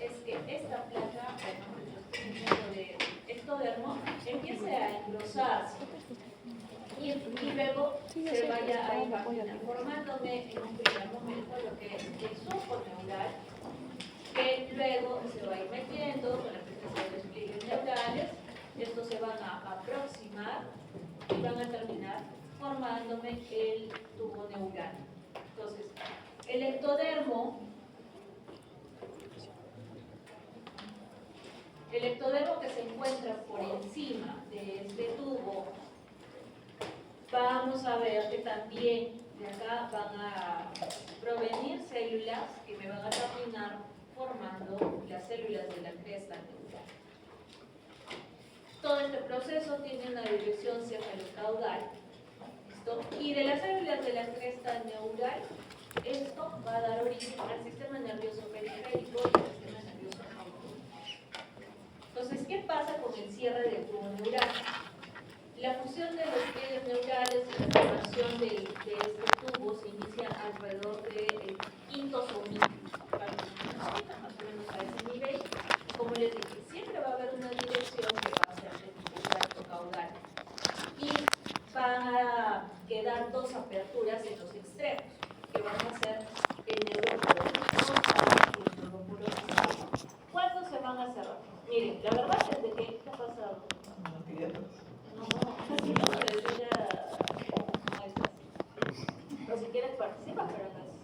es que esta placa, de ectodermo, empiece a engrosarse y luego se vaya a imaginar, formándome en un primer momento lo que es el surco neural, que luego se va a ir metiendo con la presencia de los pliegues neurales. Estos se van a aproximar y van a terminar formándome el tubo neural. Entonces, el ectodermo que se encuentra por encima de este tubo, vamos a ver que también de acá van a provenir células que me van a terminar formando las células de la cresta neural. Todo este proceso tiene una dirección cefalocaudal. ¿Listo? Y de las células de la cresta neural, esto va a dar origen al sistema nervioso periférico y al sistema nervioso autónomo. Entonces, ¿qué pasa con el cierre del tubo neural? La fusión de los pliegues neurales y la formación de este tubo se inicia alrededor del quinto somífero, más o menos a ese nivel. Como les dije, siempre va a haber una dirección que va a ser de tipo caudal y van a quedar dos aperturas en los extremos, que van a ser el neuróporo y el neuróporo externo. ¿Cuándo se van a cerrar? Miren, la verdad es de que, ¿qué ha pasado? Casi no, desde ya no es así. Pero si quieres participa, pero no es.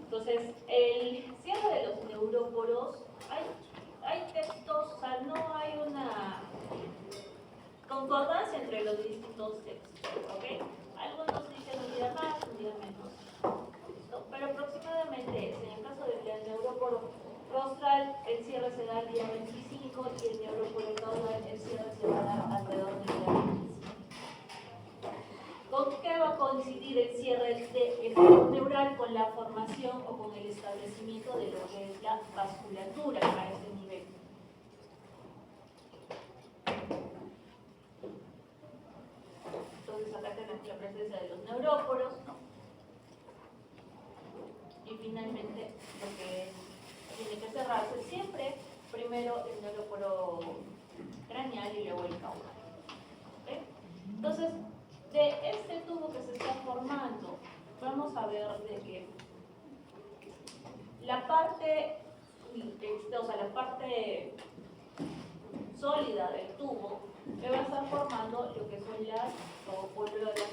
Entonces, el cierre de los neuróporos, hay textos, o sea, no hay una concordancia entre los distintos textos, ¿ok? Algunos dicen un día más, un día menos, ¿listo? Pero aproximadamente es, en el caso del neuróporo rostral, el cierre se da el día 25 y el neuróporo caudal, el cierre se va a dar alrededor del día 25. ¿Con qué va a coincidir el cierre del tubo neural? Con la formación o con el establecimiento de lo que es la vasculatura a este nivel. Entonces acá tenemos la presencia de los neuróporos, ¿no? Y finalmente lo que tiene que cerrarse siempre, primero el neuróporo craneal y luego el caudal. ¿Okay? Entonces, de este tubo que se está formando, vamos a ver de que la parte, la parte sólida del tubo me va a estar formando lo que son las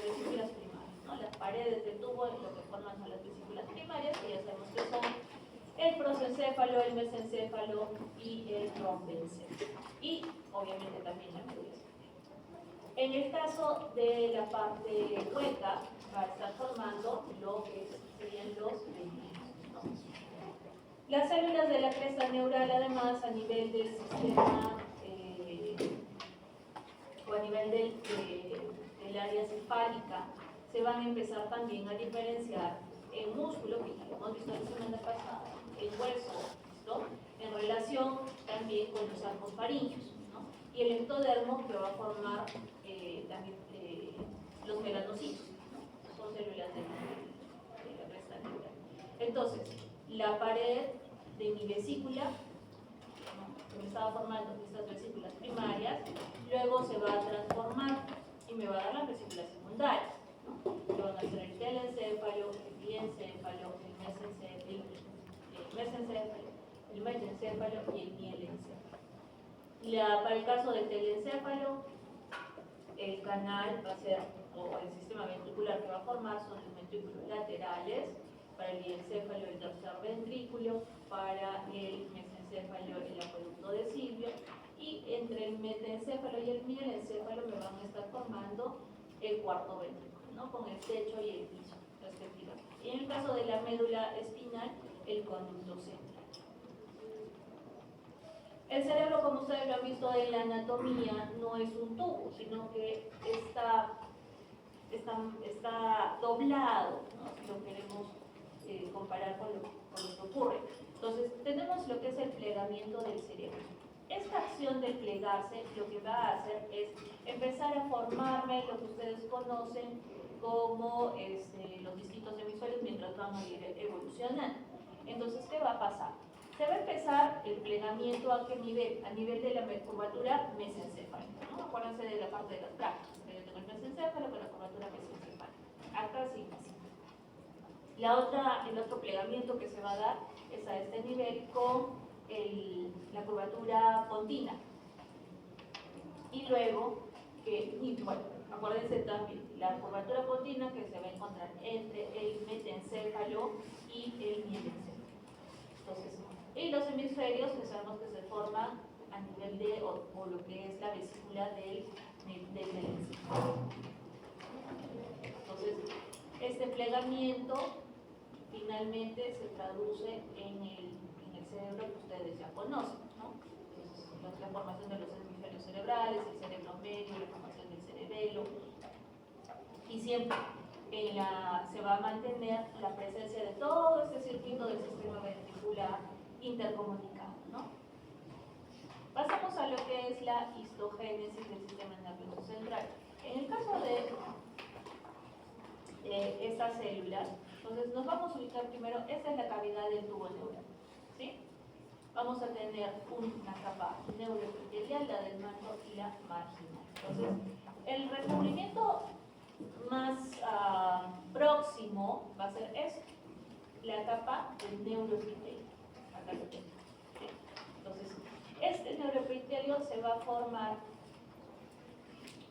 vesículas primarias, ¿no? Las paredes del tubo lo que forman son las vesículas primarias, que ya sabemos que son el prosencéfalo, el mesencéfalo y el trombencéfalo. Y obviamente también la médula. En el caso de la parte hueca, va a estar formando lo que serían los ganglios, ¿no? Las células de la cresta neural, además, a nivel del sistema o a nivel del área cefálica, se van a empezar también a diferenciar en músculo, que ya lo hemos visto la semana pasada, en hueso, ¿no? En relación también con los arcos faríneos, ¿no? Y el ectodermo, que va a formar también los melanocitos, ¿no? Son células de la cresta neural. Entonces, la pared de mi vesícula, ¿no? Que me estaba formando estas vesículas primarias, luego se va a transformar y me va a dar las vesículas secundarias, ¿no? Que van a ser el telencéfalo, el diencéfalo, el mesencéfalo y el mielencéfalo. Para el caso del telencéfalo, el canal va a ser, o el sistema ventricular que va a formar son los ventrículos laterales, para el diencéfalo el tercer ventrículo, para el mesencéfalo el acueducto de Silvio, y entre el metencéfalo y el mielencéfalo me van a estar formando el cuarto ventrículo, ¿no? Con el techo y el piso, respectivamente. Y en el caso de la médula espinal, el conducto central. El cerebro, como ustedes lo han visto en la anatomía, no es un tubo, sino que está doblado, ¿no? Si lo queremos comparar con lo que ocurre. Entonces, tenemos lo que es el plegamiento del cerebro. Esta acción de plegarse lo que va a hacer es empezar a formarme lo que ustedes conocen como los distintos hemisferios mientras van a ir evolucionando. Entonces, ¿qué va a pasar? Se va a empezar el plegamiento ¿a qué nivel? A nivel de la curvatura mesencéfalica, ¿no? Acuérdense de la parte de las prácticas. Yo tengo el mesencéfalo con la curvatura mesencéfalica. Acá sí, así. El otro plegamiento que se va a dar es a este nivel con la curvatura pontina. Y luego, bueno, acuérdense también, la curvatura pontina que se va a encontrar entre el metencéfalo y el mielencéfalo. Entonces, y los hemisferios que sabemos que se forman a nivel de, o lo que es la vesícula del metencéfalo. Entonces, este plegamiento finalmente se traduce en el cerebro que ustedes ya conocen, ¿no? Entonces, la formación de los hemisferios cerebrales, el cerebro medio, la formación del cerebelo, y siempre se va a mantener la presencia de todo este circuito del sistema ventricular intercomunicado, ¿no? Pasamos a lo que es la histogénesis del sistema nervioso central. En el caso de estas células, entonces nos vamos a ubicar primero, esta es la cavidad del tubo neural, ¿sí? Vamos a tener una capa neuroepitelial, la del manto y la marginal. Entonces, el recubrimiento más próximo va a ser esto, la capa del neuroepitelio. Acá lo tengo. ¿Sí? Entonces, este neuroepitelio se va a formar,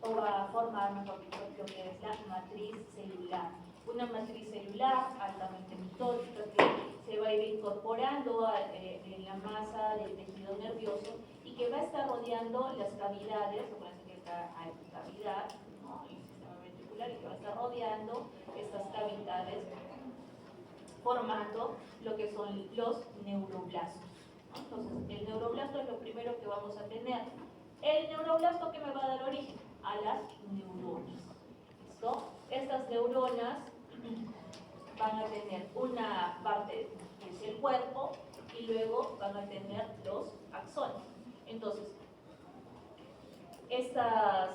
o va a formar, mejor dicho, lo que es la matriz celular. Una matriz celular altamente mitótica que se va a ir incorporando en la masa del tejido nervioso y que va a estar rodeando las cavidades, acuérdense que acá hay cavidad, ¿no? El sistema ventricular, y que va a estar rodeando estas cavidades formando lo que son los neuroblastos, ¿no? Entonces, el neuroblasto es lo primero que vamos a tener. El neuroblasto que me va a dar origen a las neuronas. ¿Listo? Estas neuronas van a tener una parte que es el cuerpo y luego van a tener los axones. Entonces, estas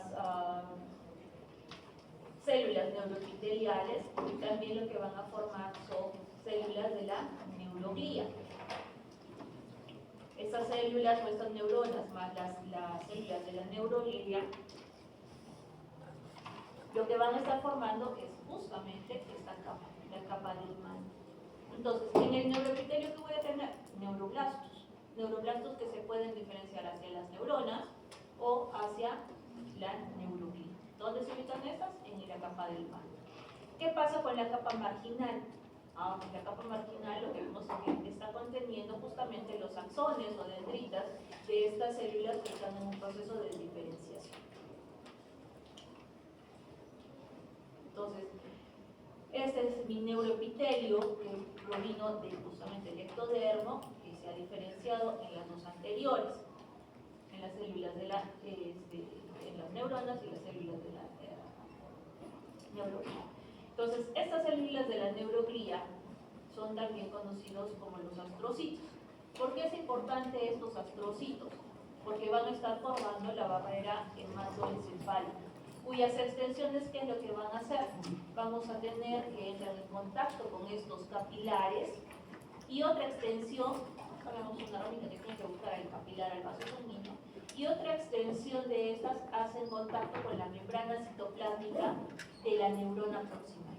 células neuroepiteliales también lo que van a formar son células de la neuroglía. Estas células o estas neuronas más las células de la neuroglía, lo que van a estar formando es justamente esta capa, la capa del manto. Entonces, en el neuroepitelio, ¿qué voy a tener? Neuroblastos que se pueden diferenciar hacia las neuronas o hacia la neuroglía. ¿Dónde se ubican estas? En la capa del manto. ¿Qué pasa con la capa marginal? En la capa marginal lo que vemos es que está conteniendo justamente los axones o dendritas de estas células que están en un proceso de diferenciación. Entonces, este es mi neuroepitelio que provino de justamente el ectodermo, que se ha diferenciado en las dos anteriores, en las células de en las neuronas y las células de la neuroglía. Entonces, estas células de la neuroglía son también conocidos como los astrocitos. ¿Por qué es importante estos astrocitos? Porque van a estar formando la barrera hematoencefálica, cuyas extensiones, ¿qué es lo que van a hacer? Vamos a tener que entrar en contacto con estos capilares y otra extensión, hagamos una ramita que tiene que buscar el capilar al vaso sanguíneo, y otra extensión de estas hace contacto con la membrana citoplásmica de la neurona proximal.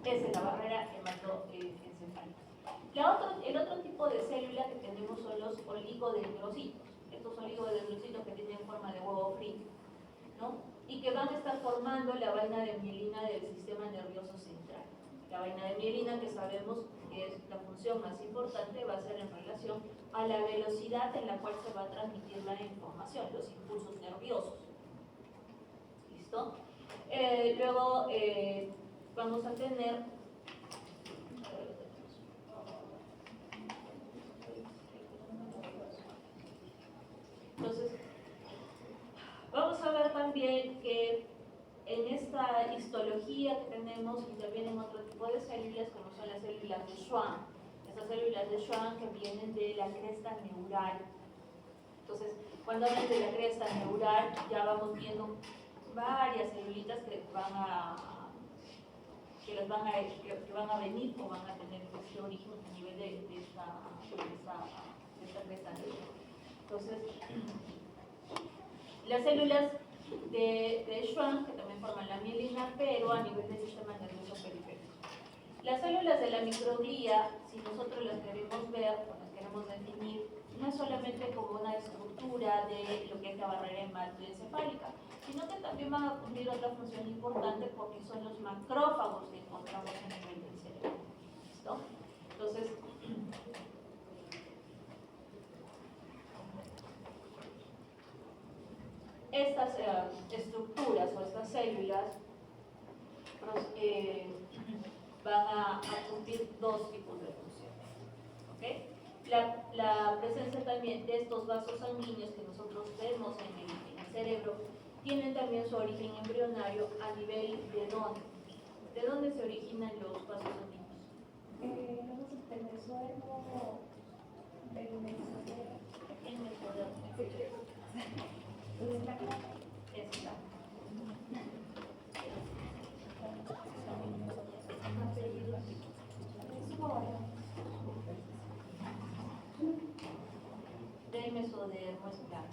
Esa es la barrera hematoencefálica. El otro tipo de célula que tenemos son los oligodendrocitos. Estos oligodendrocitos que tienen forma de huevo frito, ¿no? Y que van a estar formando la vaina de mielina del sistema nervioso central. La vaina de mielina, que sabemos que es la función más importante, va a ser en relación a la velocidad en la cual se va a transmitir la información, los impulsos nerviosos. ¿Listo? Luego vamos a tener entonces vamos a ver también que en esta histología que tenemos intervienen otro tipo de células como son las células de Schwann. Estas células de Schwann que vienen de la cresta neural. Entonces, cuando hablan de la cresta neural, ya vamos viendo varias celulitas que células que van a venir o van a tener este origen a nivel de esta cresta anterior. Entonces, las células de Schwann, que también forman la mielina, pero a nivel del sistema nervioso periférico. Las células de la microglía, si nosotros las queremos ver o las queremos definir, no es solamente como una estructura de lo que es la barrera hematoencefálica, sino que también van a cumplir otra función importante porque son los macrófagos que encontramos en el nivel del cerebro. ¿Listo? Entonces, estas estructuras o estas células van a cumplir dos tipos de funciones. ¿Okay? La presencia también de estos vasos sanguíneos que nosotros vemos en el cerebro tienen también su origen embrionario a nivel de dónde. ¿De dónde se originan los vasos sanguíneos? Del mesodermo, del mesodermo. El mesodermo. Esta. Del mesodermo es blanco.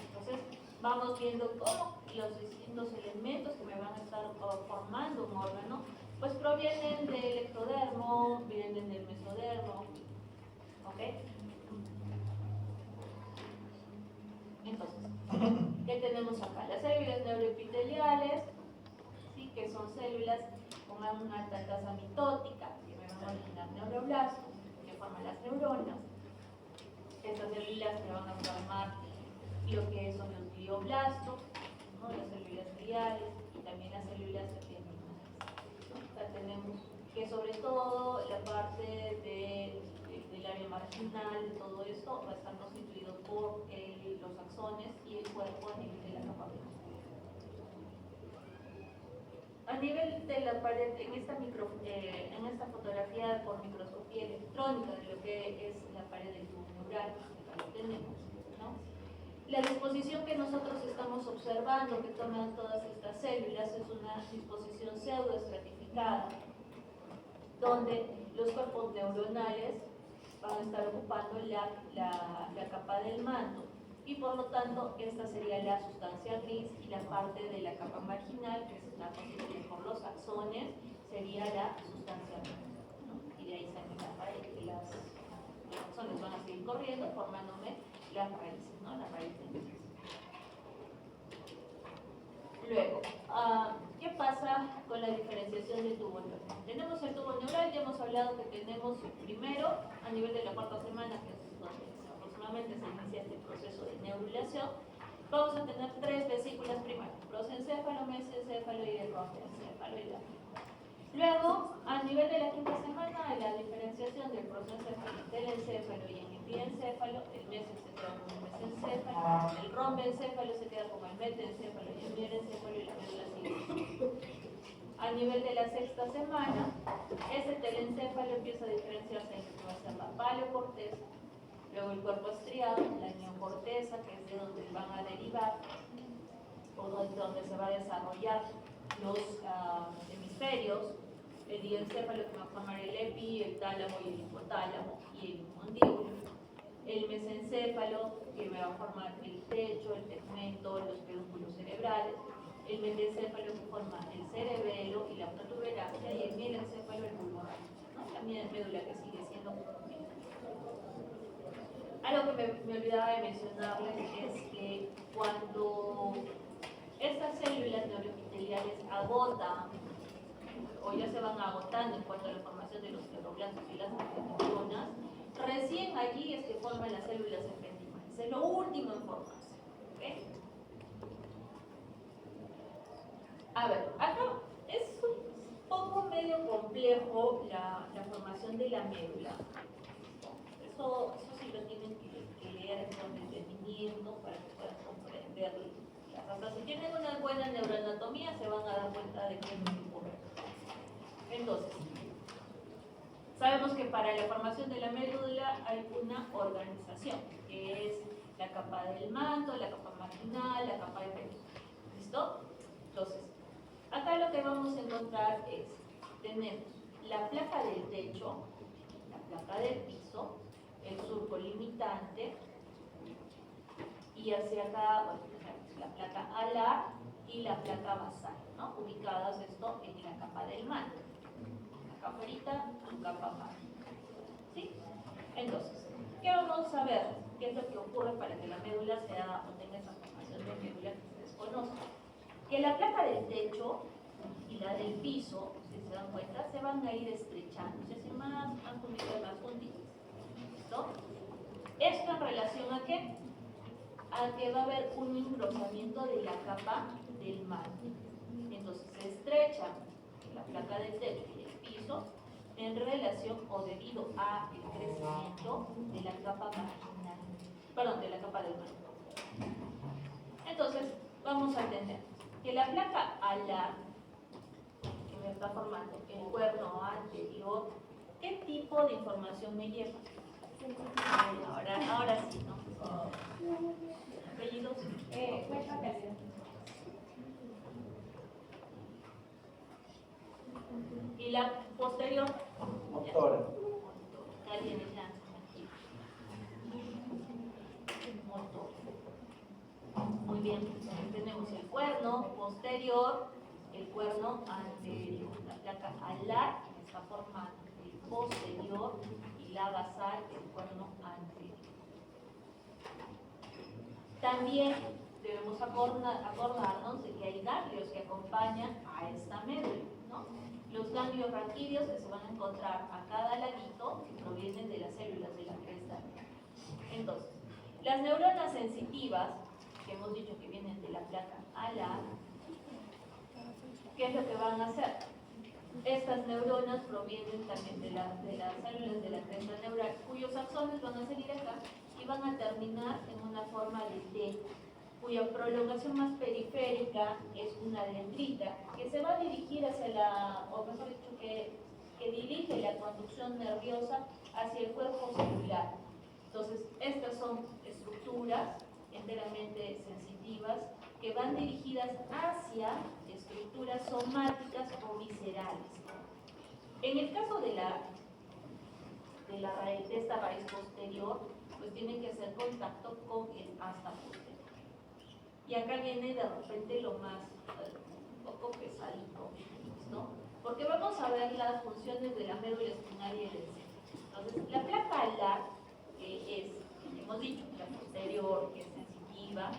Entonces, vamos viendo cómo los distintos elementos que me van a estar formando un órgano, pues provienen del ectodermo, vienen del mesodermo. ¿Ok? Entonces, ¿qué tenemos acá? Las células neuroepiteliales, ¿sí? Que son células con una alta tasa mitótica, que me van a originar neuroblastos, que forman las neuronas. Estas células que van a formar lo que son los glioblastos, ¿no? Las células gliales y también las células epidemiales. ¿No? Tenemos que sobre todo la parte del área marginal de todo esto va a estar constituido por los axones y el cuerpo a nivel de la capa venusa. A nivel de la pared, en esta fotografía por microscopía electrónica de lo que es la pared del tubo neural, que lo tenemos, ¿no? La disposición que nosotros estamos observando que toman todas estas células es una disposición pseudoestratificada, donde los cuerpos neuronales van a estar ocupando la capa del manto y por lo tanto esta sería la sustancia gris y la parte de la capa marginal que está constituida por los axones sería la sustancia blanca, ¿no? Y de ahí sale la pared y los axones van a seguir corriendo formándome las raíces, ¿no? Las raíces. Luego, ¿qué pasa con la diferenciación del tubo neural? Tenemos el tubo neural, ya hemos hablado que tenemos primero, a nivel de la cuarta semana, que es donde aproximadamente se inicia este proceso de neurulación, vamos a tener tres vesículas primarias, prosencéfalo, mesencéfalo y el rombencéfalo. Luego, a nivel de la quinta semana, la diferenciación del prosencéfalo, del encéfalo y el diencéfalo, el mesencéfalo se queda como el mesencéfalo, el rombencéfalo se queda como el metencéfalo y el mielencéfalo y la médula sigue. A nivel de la sexta semana, ese telencéfalo empieza a diferenciarse en lo que va a ser la paleocorteza, luego el cuerpo estriado, la neocorteza, que es de donde van a derivar, o donde se va a desarrollar los hemisferios, el diencéfalo que va a formar el epi, el tálamo y el hipotálamo y el mondíbulo, el mesencéfalo que me va a formar el techo, el tegmento, los pedúnculos cerebrales, el metencéfalo que forma el cerebelo y la protuberancia y el mielencéfalo el bulbo, ¿no? La médula que sigue siendo algo que me olvidaba de mencionarles es que cuando estas células neuroepiteliales agotan o ya se van agotando en cuanto a la formación de los neuroblastos y las neuronas, recién allí es que forman las células efendimales. Es lo último en formarse. ¿Okay? A ver, acá es un poco medio complejo la formación de la médula. Eso sí lo tienen que leer con detenimiento para que puedan comprender las razas. Si tienen una buena neuroanatomía se van a dar cuenta de que es muy correcto. Entonces, sabemos que para la formación de la médula hay una organización, que es la capa del manto, la capa marginal, la capa de pelos. ¿Listo? Entonces, acá lo que vamos a encontrar es tenemos la placa del techo, la placa del piso, el surco limitante, y hacia acá, bueno, la placa alar y la placa basal, ¿no? Ubicadas esto en la capa del manto. Acá afuera, tu capa manto. ¿Sí? Entonces, ¿qué vamos a ver? ¿Qué es lo que ocurre para que la médula sea o tenga esa formación de médula que se desconoce? Que la placa del techo y la del piso, si se dan cuenta, se van a ir estrechando, se hacen más juntitas. ¿Listo? ¿Esto en relación a qué? A que va a haber un engrosamiento de la capa del manto. Entonces se estrecha la placa del techo y el piso en relación o debido a el crecimiento de la capa marginal, perdón, de la capa del manto. Entonces vamos a entender que la placa alar que me está formando el cuerno anterior, ¿qué tipo de información me lleva? Ahora sí, ¿no? Apellidos. Y la posterior. Motora. Acá viene ya aquí. Motor. Muy bien, tenemos el cuerno posterior, el cuerno anterior. La placa alar que está formando el posterior y la basal, el cuerno anterior. También debemos acordarnos de que hay ganglios que acompañan a esta médula, ¿no? Los ganglios raquídeos que se van a encontrar a cada ladito que provienen de las células de la cresta. Entonces, las neuronas sensitivas, que hemos dicho que vienen de la placa alar, ¿qué es lo que van a hacer? Estas neuronas provienen también de las células de la cresta neural, cuyos axones van a salir acá y van a terminar en una forma de T, cuya prolongación más periférica es una dendrita, que se va a dirigir hacia la, o mejor dicho, que dirige la conducción nerviosa hacia el cuerpo celular. Entonces, estas son estructuras enteramente sensitivas que van dirigidas hacia estructuras somáticas o viscerales. En el caso de esta raíz posterior, pues tiene que hacer contacto con el asta posterior. Y acá viene de repente lo más, un poco pesadito, ¿no? Porque vamos a ver las funciones de la médula espinaria y del centro. Entonces, la placa alar, que es, como hemos dicho, la posterior, que es sensitiva,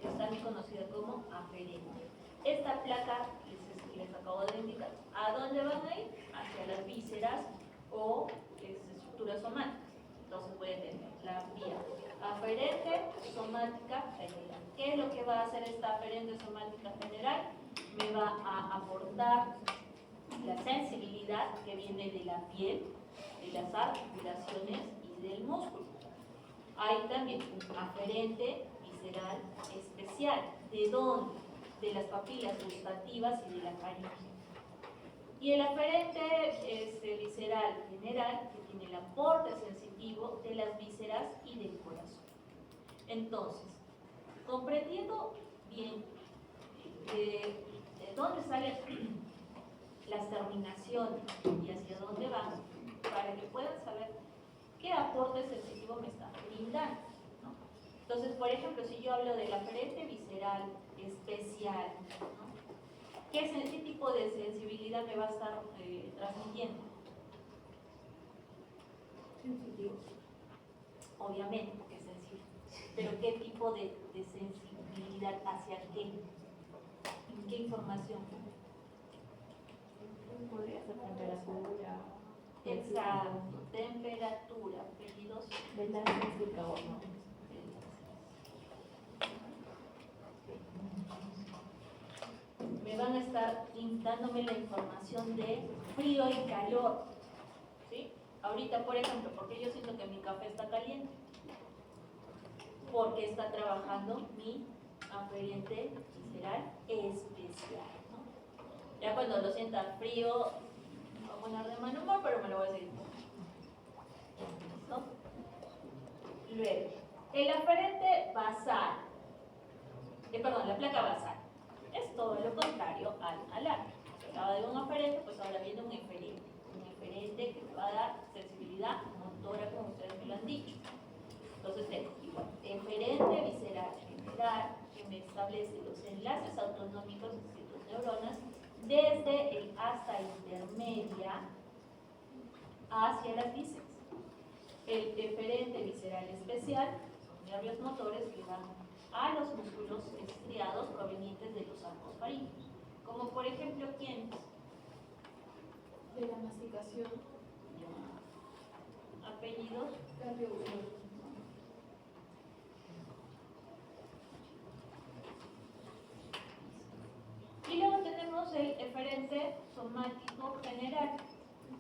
es también conocida como aferente. Esta placa, les acabo de indicar, ¿a dónde van a ir? Hacia las vísceras o estructuras somáticas. Entonces puede tener la vía aferente, somática, general. ¿Qué es lo que va a hacer esta aferente somática general? Me va a aportar la sensibilidad que viene de la piel, de las articulaciones y del músculo. Hay también un aferente visceral especial. ¿De dónde? De las papilas gustativas y de la faringe. Y el aferente visceral general, que tiene el aporte sensitivo de las vísceras y del corazón. Entonces, comprendiendo bien de dónde salen las terminaciones y hacia dónde van, para que puedan saber qué aporte sensitivo me están brindando, ¿no? Entonces, por ejemplo, si yo hablo del aferente visceral especial, ¿no? ¿Qué tipo de sensibilidad me va a estar transmitiendo? Sensitivo. Obviamente que es sensible, pero ¿qué tipo de sensibilidad hacia qué? ¿En qué información? Podría ser temperatura. Exacto, temperatura, apellidos. Ventaja o no. Me van a estar dándome la información de frío y calor, ¿sí? Ahorita, por ejemplo, porque yo siento que mi café está caliente, porque está trabajando mi aferente visceral especial, ¿no? Ya cuando lo sienta frío, me voy a poner de mal humor, pero me lo voy a seguir. ¿Listo? Luego, el aferente basal, la placa basal, es todo lo contrario al alar. Se acaba de un aferente, pues ahora viene un eferente. establece los enlaces autonómicos de tus neuronas desde el asta intermedia hacia las vísceras. El eferente visceral especial son nervios motores que van a los músculos estriados provenientes de los arcos faríneos. Como por ejemplo, ¿quiénes? De la masticación. Apellidos. Cardiovascular. Y luego tenemos el eferente somático general,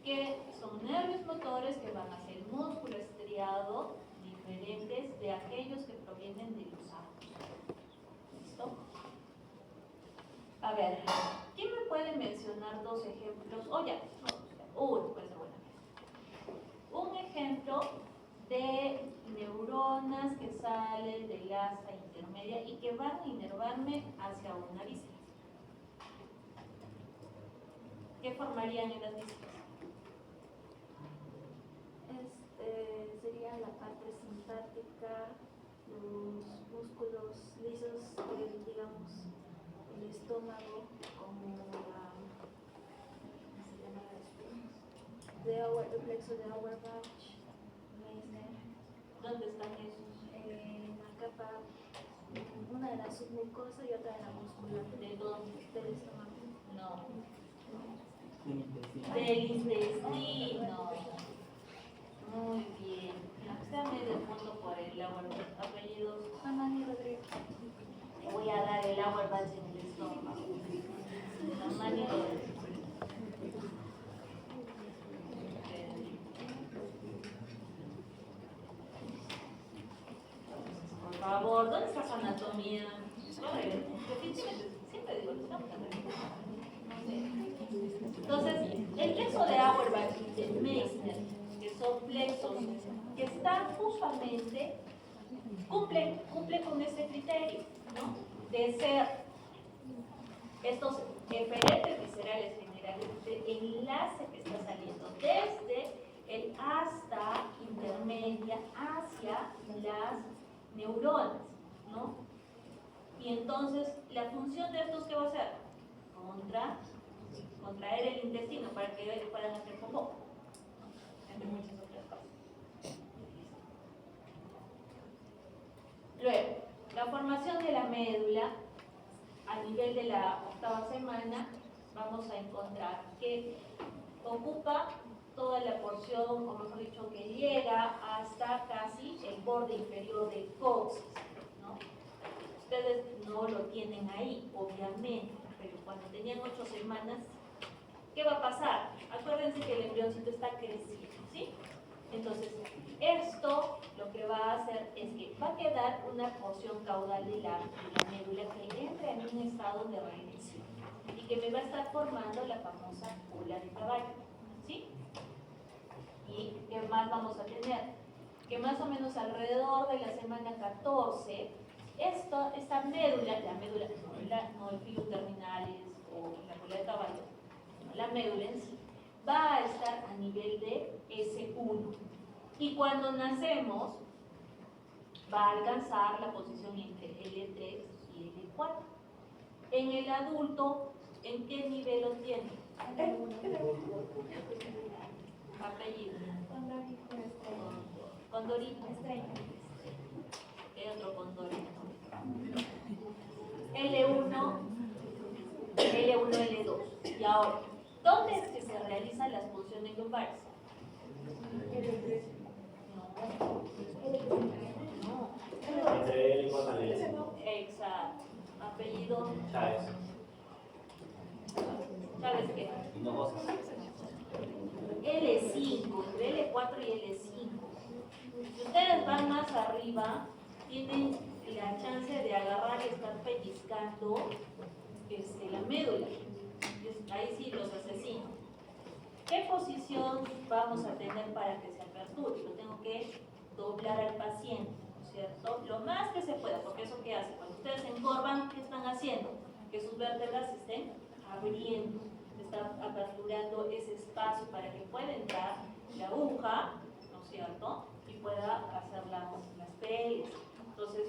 que son nervios motores que van hacia el músculo estriado, diferentes de aquellos que provienen de los arcos. ¿Listo? A ver, ¿quién me puede mencionar dos ejemplos? Uno puede ser bueno. Un ejemplo de neuronas que salen del asta intermedia y que van a inervarme hacia una víscera. ¿Qué formarían en las vísceras? Sería la parte simpática, los músculos lisos, digamos, el estómago, como la, ¿cómo se llama esto? El plexo de Auerbach, Meissner. ¿Dónde están esos? En la capa, una de la submucosa y otra de la musculatura ¿De dónde? del estómago. No. Del intestino. Muy bien. Está medio punto por el Auerbach. Apellidos. Amani Rodríguez. Le voy a dar el Auerbach en el estómago. Amani Rodríguez. Por favor, ¿dónde está su anatomía? Siempre digo, entonces, el plexo de Auerbach y de Meissner, que son plexos que están justamente, cumple con ese criterio, ¿no? De ser estos eferentes viscerales generales de enlace que está saliendo desde el asta intermedia hacia las neuronas, ¿no? Y entonces, la función de estos, ¿qué va a ser? Contraer el intestino para que puedan hacer popó, entre muchas otras cosas. Luego, la formación de la médula a nivel de la octava semana, vamos a encontrar que ocupa toda la porción, o mejor dicho, que llega hasta casi el borde inferior del coxis, ¿no? Ustedes no lo tienen ahí, obviamente, pero cuando tenían 8 semanas, ¿qué va a pasar? Acuérdense que el embrioncito está creciendo, ¿sí? Entonces, esto lo que va a hacer es que va a quedar una porción caudal de la médula que entra en un estado de regresión y que me va a estar formando la famosa cola de caballo, ¿sí? ¿Y qué más vamos a tener? Que más o menos alrededor de la semana 14, esta médula, no el filo terminalis o la cola de caballo, la médula en sí, va a estar a nivel de S1. Y cuando nacemos, va a alcanzar la posición entre L3 y L4. En el adulto, ¿en qué nivel lo tiene? Apellido. Condorito. ¿Qué otro condorito? L1, L2. Y ahora, ¿dónde es que se realizan las funciones lumbares? No. Entre él y Juan Exacto. Apellido. Chávez. ¿Sabes qué? Hinojosa. L5, entre L4 y L5. Si ustedes van más arriba, tienen la chance de agarrar y estar pellizcando la médula. Ahí sí los asesino. ¿Qué posición vamos a tener para que se aperture? Lo tengo que doblar al paciente, ¿no es cierto? Lo más que se pueda, porque eso ¿qué hace? Cuando ustedes se encorvan, ¿qué están haciendo? Que sus vértebras estén abriendo, están aperturando ese espacio para que pueda entrar la aguja, ¿no es cierto? Y pueda hacer las peles. Entonces,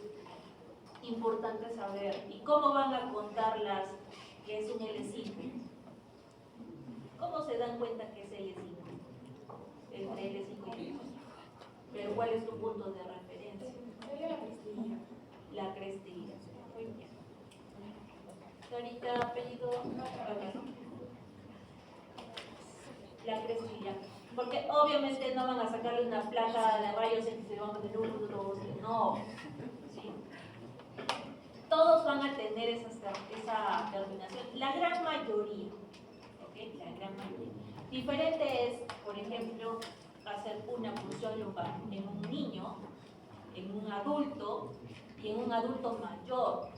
importante saber. ¿Y cómo van a contarlas que es un L5? ¿Cómo se dan cuenta que es L5? Entre L5 y L5. Pero ¿cuál es tu punto de referencia? La crestilla. Muy bien. Ahorita apellido la crestilla. Porque obviamente no van a sacarle una placa de rayos X y le van a poner no. ¿Sí? Todos van a tener esa terminación. La gran mayoría. ¿Ok? La gran mayoría. Diferente es, por ejemplo, hacer una punción lumbar en un niño, en un adulto y en un adulto mayor.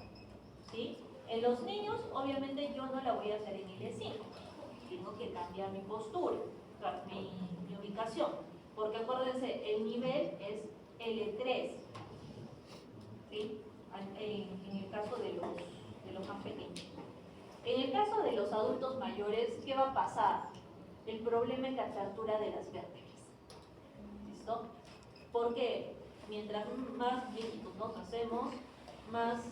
¿Sí? En los niños, obviamente, yo no la voy a hacer en L5. Tengo que cambiar mi postura, mi ubicación. Porque acuérdense, el nivel es L3. ¿Sí? En el caso de los más pequeños. En el caso de los adultos mayores, ¿qué va a pasar? El problema es la apertura de las vértebras. ¿Listo? Porque mientras más viejitos nos hacemos, más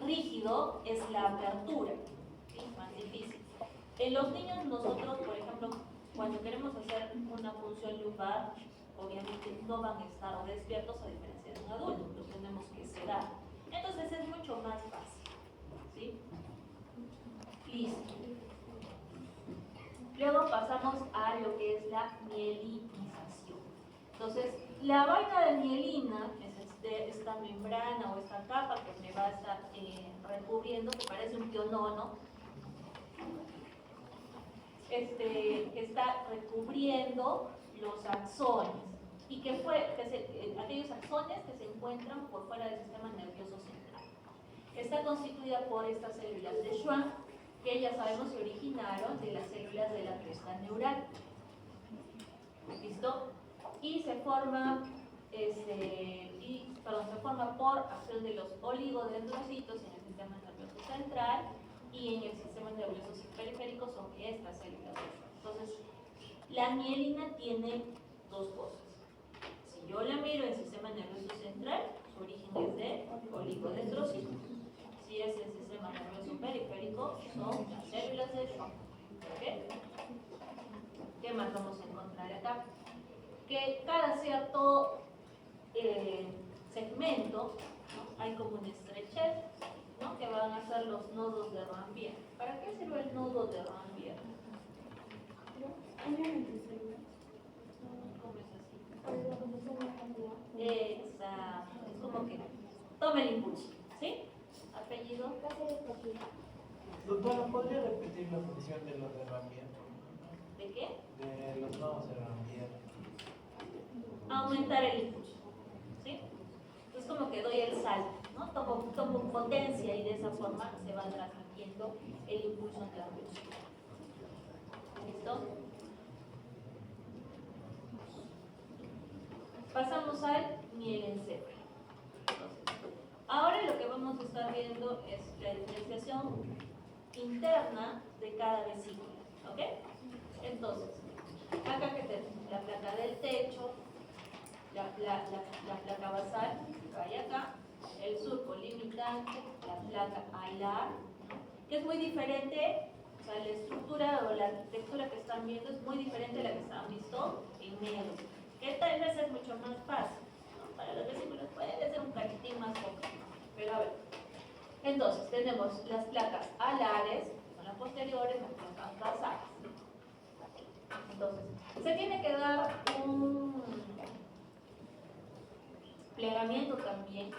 rígido es la apertura, ¿sí? Más difícil. En los niños nosotros, por ejemplo, cuando queremos hacer una punción lumbar, obviamente no van a estar despiertos a diferencia de un adulto, los tenemos que sedar. Entonces es mucho más fácil. ¿Sí? Listo. Luego pasamos a lo que es la mielinización. Entonces, la vaina de mielina es esta membrana o esta capa que me va a estar recubriendo, que parece un pionono, que está recubriendo los axones y aquellos axones que se encuentran por fuera del sistema nervioso central. Está constituida por estas células de Schwann, que ya sabemos se originaron de las células de la cresta neural. ¿Listo? Y se forma, por acción de los oligodendrocitos en el sistema nervioso central y en el sistema nervioso periférico son estas células de Schwann. Entonces, la mielina tiene dos cosas. Si yo la miro en el sistema nervioso central, su origen es de oligodendrocitos. Si es el sistema nervioso periférico, son las células de Schwann. ¿Okay? ¿Qué más vamos a encontrar acá? Que cada cierto segmento, ¿no? Hay como un estrechez, ¿no? Que van a ser los nodos de Ranvier. ¿Para qué sirve el nodo de Ranvier? ¿Cómo es así? Exacto, es como que tome el impulso, ¿sí? Apellido. Doctora, ¿podría repetir la función de los de Ranvier? ¿De qué? De los nodos de Ranvier. Aumentar el impulso, ¿sí? Es como que doy el salto, ¿no? Tomo potencia y de esa forma se va transmitiendo el impulso nervioso. ¿Listo? Pasamos al mielencéfalo. Ahora lo que vamos a estar viendo es la diferenciación interna de cada vesícula, ¿ok? Entonces, acá que tenemos la placa del techo, la placa basal, vaya acá, el surco limitante, la placa alar, que es muy diferente, o sea, la estructura o la arquitectura que están viendo es muy diferente a la que han visto en medio. Esta vez es mucho más fácil, ¿no? Para los vesículos puede ser un cachitín más complejo, pero a ver. Entonces, tenemos las placas alares, que son las posteriores, las placas basales. Entonces, se tiene que dar un plegamiento también.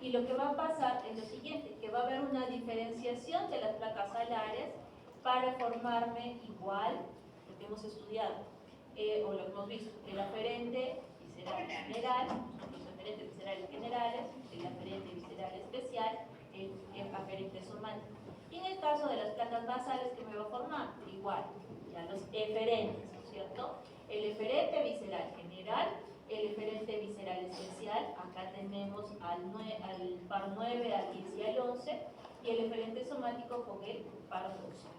Y lo que va a pasar es lo siguiente, que va a haber una diferenciación de las placas alares para formarme igual lo que hemos estudiado, o lo que hemos visto, el aferente visceral general, los aferentes viscerales generales, el aferente visceral especial, el aferente somático. Y en el caso de las placas basales, ¿qué me va a formar? Igual, ya los eferentes, ¿no es cierto? El eferente visceral general, el eferente visceral especial, acá tenemos al par 9, al 10 y al 11, y el eferente somático con el par 12.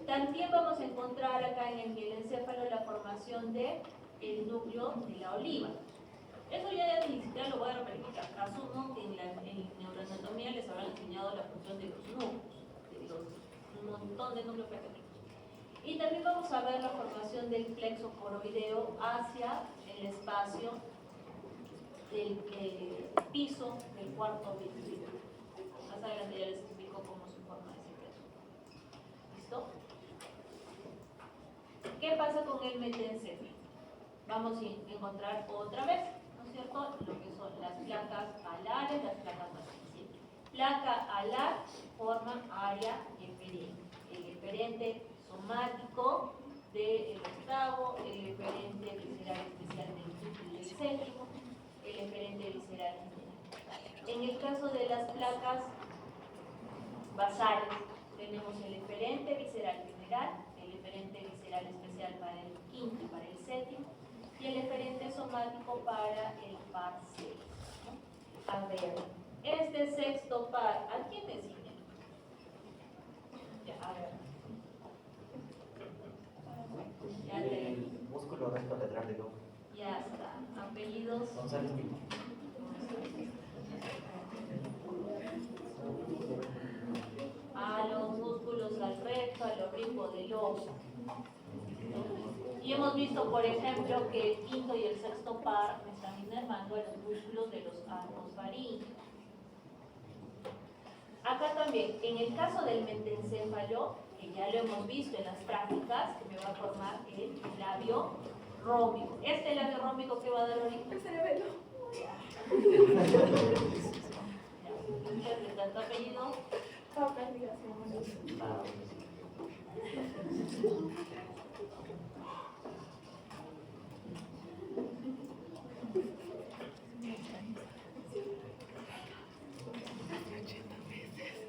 También vamos a encontrar acá en el mielencéfalo la formación del núcleo de la oliva. Eso ya ni siquiera lo voy a repetir, porque asumo que en neuroanatomía les habrán enseñado la función de los núcleos, un montón de núcleos pequeños. Y también vamos a ver la formación del plexo coroideo hacia el espacio del piso del cuarto ventrículo. Más adelante ya les explico cómo se forma ese plexo. ¿Listo? ¿Qué pasa con el metencéfalo? Vamos a encontrar otra vez, ¿no es cierto?, lo que son las placas alares, las placas basales. Placa alar forma área eferente. El eferente somático del octavo, el eferente visceral especial del quinto y del séptimo, el eferente visceral general. En el caso de las placas basales, tenemos el eferente visceral general, el eferente visceral especial para el quinto y para el séptimo, y el eferente somático para el par 6. ¿No? A ver, este sexto par, ¿a quién me enseña? Ya, a ver. Ya El músculo recto lateral del ojo. Ya está. Apellidos. González Pico. A los músculos al recto, al oblicuo del ojo. Y hemos visto, por ejemplo, que el quinto y el sexto par me están inervando a los músculos de los arcos faríneos. Acá también, en el caso del metencéfalo, que ya lo hemos visto en las prácticas, que me va a formar el labio rómico. Este labio rómico que va a dar origen. El cerebelo. ¿De tanto apellido?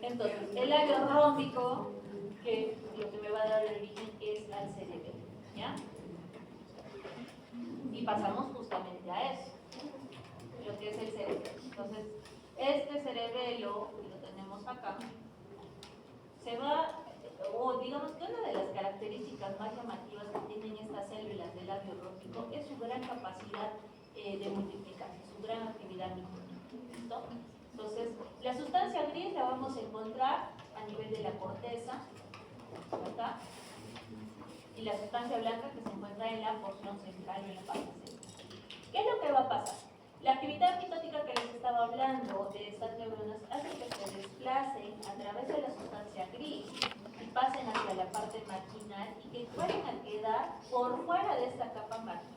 Entonces, el labio rómico, que lo que me va a dar el origen es al cerebelo, ¿ya? Y pasamos justamente a eso, lo que es el cerebelo. Entonces, este cerebelo, que lo tenemos acá, se va, o digamos que una de las características más llamativas que tienen estas células del labio rómico es su gran capacidad de multiplicarse, su gran actividad mitocondrial. ¿Listo? Entonces, la sustancia gris la vamos a encontrar a nivel de la corteza, ¿verdad? Y la sustancia blanca que se encuentra en la porción central y en la parte central. ¿Qué es lo que va a pasar? La actividad mitótica que les estaba hablando de estas neuronas hace que se desplacen a través de la sustancia gris y pasen hacia la parte marginal y que vayan a quedar por fuera de esta capa marginal.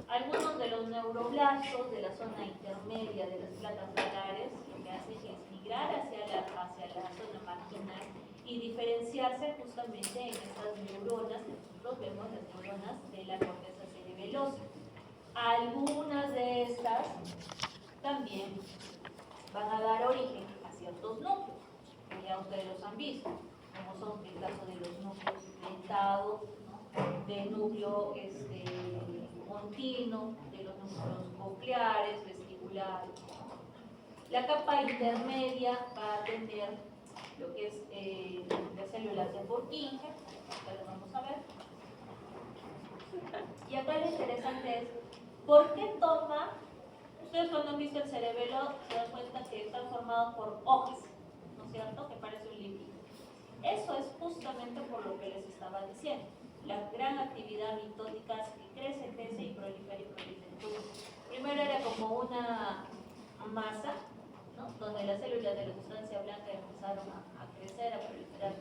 Algunos de los neuroblastos de la zona intermedia de las placas alares lo que hacen es migrar hacia la zona marginal y diferenciarse justamente en estas neuronas que nosotros vemos, las neuronas de la corteza cerebelosa. Algunas de estas también van a dar origen a ciertos núcleos, que ya ustedes los han visto, como son el caso de los núcleos dentados, ¿no?, del núcleo continuo, de los núcleos cocleares, vestibulares. La capa intermedia va a tener lo que es las células de Purkinje, que lo vamos a ver. Y acá lo interesante es, ¿por qué toma? Ustedes cuando han visto el cerebelo se dan cuenta que está formado por hojas, ¿no es cierto?, que parece un líquido. Eso es justamente por lo que les estaba diciendo. La gran actividad mitótica hace que crece y prolifera y prolifera. Entonces, primero era como una masa, ¿no?, donde las células de la sustancia blanca empezaron a crecer, a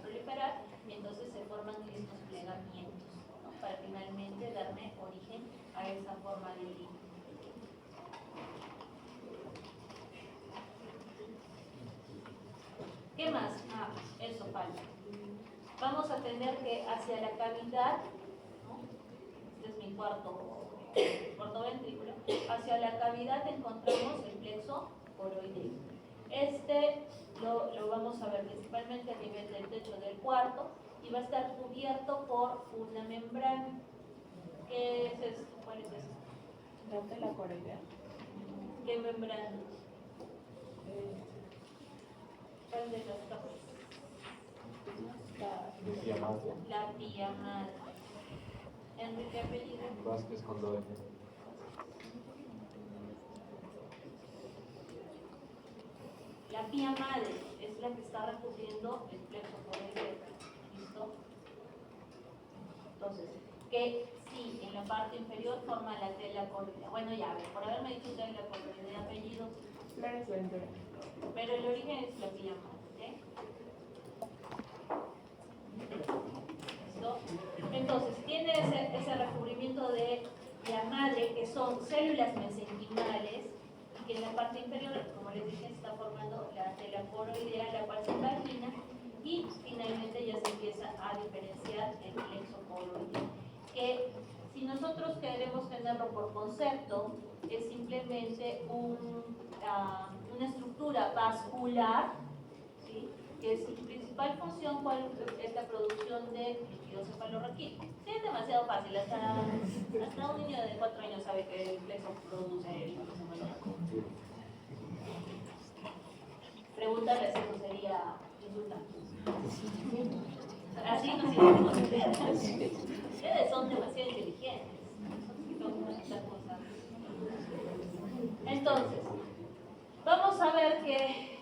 proliferar, y entonces se forman estos plegamientos, ¿no?, para finalmente darme origen a esa forma de líquido. ¿Qué más? Eso falta. Vamos a tener que hacia la cavidad, ¿no?, este es mi cuarto ventrículo, hacia la cavidad encontramos el plexo coroideo. Este lo vamos a ver principalmente a nivel del techo del cuarto y va a estar cubierto por una membrana. ¿Qué es esto? ¿Cuál es esto? La coroidea. ¿Qué membrana? ¿Cuál de las capas? La tía madre. ¿Enrique apellido? Vázquez con doble. La pía madre es la que está recubriendo el plexo coroideo. ¿Listo? Entonces, que sí, en la parte inferior forma la tela coroidea. Bueno, ya, por haberme dicho tela coroidea, apellido, pero el origen es la pía madre. ¿Listo? Entonces, tiene ese recubrimiento de la madre, que son células mesenquimales, y que en la parte inferior, como les dije, se está formando la tela coroidea, la cual se impagina, y finalmente ya se empieza a diferenciar el plexo coroideo, que si nosotros queremos tenerlo por concepto, es simplemente una estructura vascular, ¿sí?, que su principal función es la producción de líquido cefalorraquídeo. Sí, es demasiado fácil, hasta un niño de 4 años sabe que el plexo produce el líquido cefalorraquídeo. Preguntarle si eso sería insultante. Así nos hicimos ustedes son demasiado inteligentes. Entonces, vamos a ver que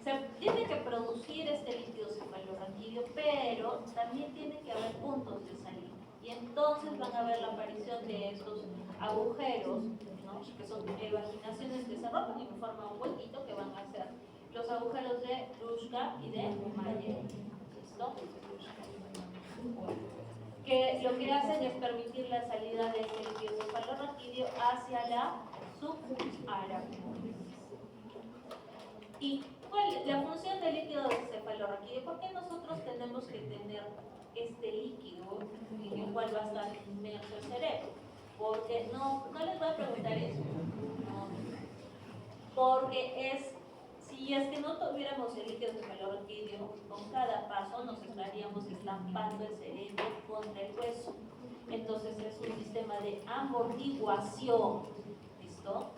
se tiene que producir este líquido cefalorraquídeo, pero también tiene que haber puntos de salida. Y entonces van a ver la aparición de estos agujeros, ¿no?, que son evaginaciones que se rompen y forman un huequito, que van a ser los agujeros de Ruschka y de Mayer. ¿Listo? Que lo que hacen es permitir la salida de este líquido cefalorraquídeo hacia la subaracnoides. ¿Y cuál es la función del líquido cefalorraquídeo? ¿Por qué nosotros tenemos que tener este líquido en el cual va a estar inmerso el cerebro? Porque no les voy a preguntar eso, no, porque si es que no tuviéramos el líquido cefalorraquídeo, con cada paso nos estaríamos estampando el cerebro contra el hueso. Entonces es un sistema de amortiguación. ¿Listo?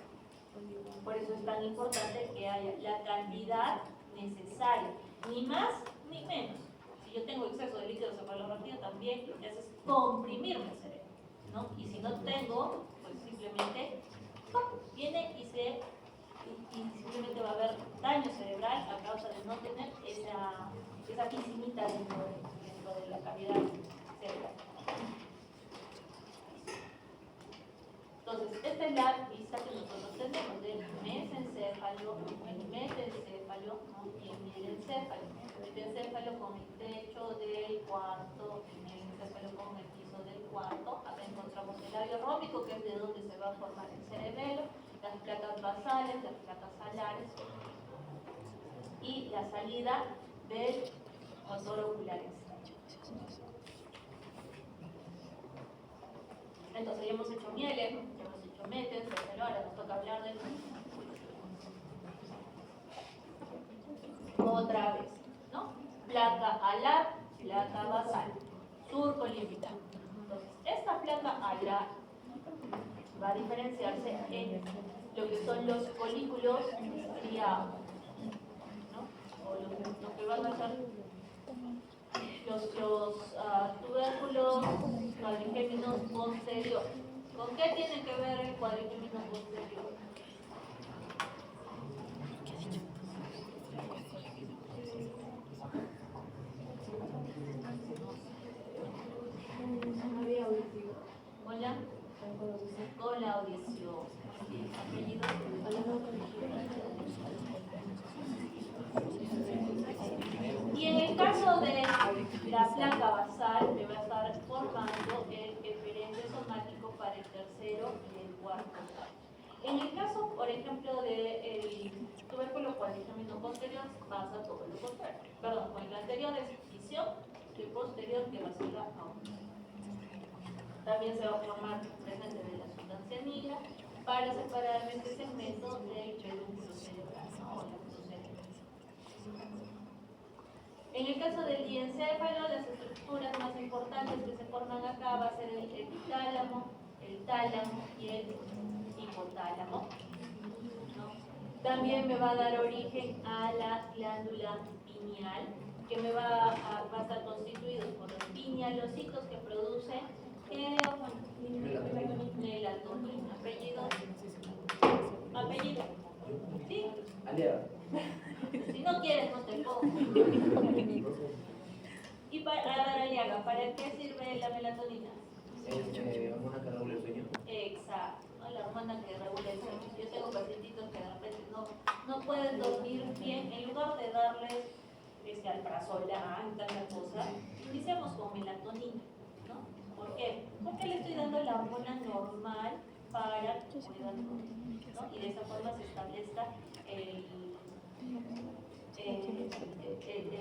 Por eso es tan importante que haya la cantidad necesaria, ni más ni menos. Si yo tengo exceso de líquido cefalorraquídeo, también eso es comprimirme el cerebro, ¿no? Y si no tengo, pues simplemente ¡pum!, viene y simplemente va a haber daño cerebral a causa de no tener esa piscinita dentro de la cavidad cerebral. Entonces, esta es la vista que nosotros tenemos del mesencéfalo, el metencéfalo, ¿no?, y el mielencéfalo. El metencéfalo con el techo del cuarto, el mielencéfalo con el piso del cuarto. Acá encontramos el labio rómico, que es de donde se va a formar el cerebelo, las placas basales, las placas alares y la salida del motor ocular externo. Entonces ya hemos hecho mieles, ya hemos hecho metencéfalo, ahora nos toca hablar del otra vez, ¿no? Placa alar, placa basal, surco limitado. Entonces, esta placa alar va a diferenciarse en lo que son los folículos striados, ¿no?, o lo que van a ser los tubérculos cuadrigéminos posteriores. ¿Con qué tiene que ver el cuadrigémino posterior? Hola. Con la audición. Apellido. Y en el caso de la placa basal, me va a estar formando el eferente somático para el tercero y el cuarto. En el caso, por ejemplo, del tubérculo cuadrigémino posterior, pasa todo lo contrario. Perdón, con el anterior es visión, y el posterior que va a ser la audición. También se va a formar presente de la sustancia negra para separar este segmento del pedúnculo cerebral, ¿no?, o la cerebral. En el caso del diencéfalo, las estructuras más importantes que se forman acá va a ser el epitálamo, el tálamo y el hipotálamo, ¿no? También me va a dar origen a la glándula pineal, que me va a estar constituido por los pinealocitos que producen melatonina. Apellido. Sí, Aliada. si no quieres no te pongo. Y para, a ver, Aliaga, ¿para qué sirve la melatonina? Es hormona que regula el sueño. Exacto, ¿no? La hormona que regula el sueño. Yo tengo pacientitos que de repente no pueden dormir bien, en lugar de darles alprazolam, tanta cosa, iniciamos con melatonina, ¿no? ¿Por qué? Porque le estoy dando la hormona normal para cuidar, ¿no? Y de esa forma se establezca el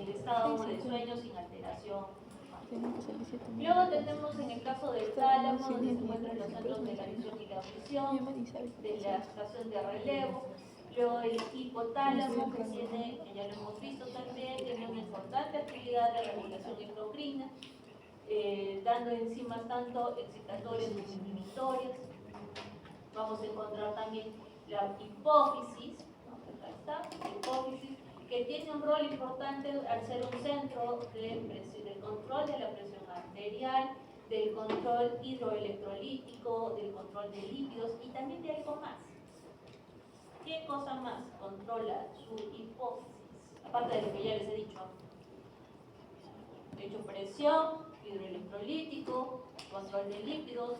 estado de sueño sin alteración. Luego tenemos en el caso del tálamo, donde se encuentran los centros de la visión y la audición, de la estación de relevo. Luego el hipotálamo, que tiene, que ya lo hemos visto también, tiene una importante actividad de regulación endocrina, dando enzimas tanto excitatorias como inhibitorias. Vamos a encontrar también la hipófisis, ¿no? Acá está, la hipófisis, que tiene un rol importante al ser un centro del control de la presión arterial, del control hidroelectrolítico, del control de lípidos y también de algo más. ¿Qué cosa más controla su hipófisis? Aparte de lo que ya les he dicho. He dicho presión, hidroelectrolítico, control de lípidos.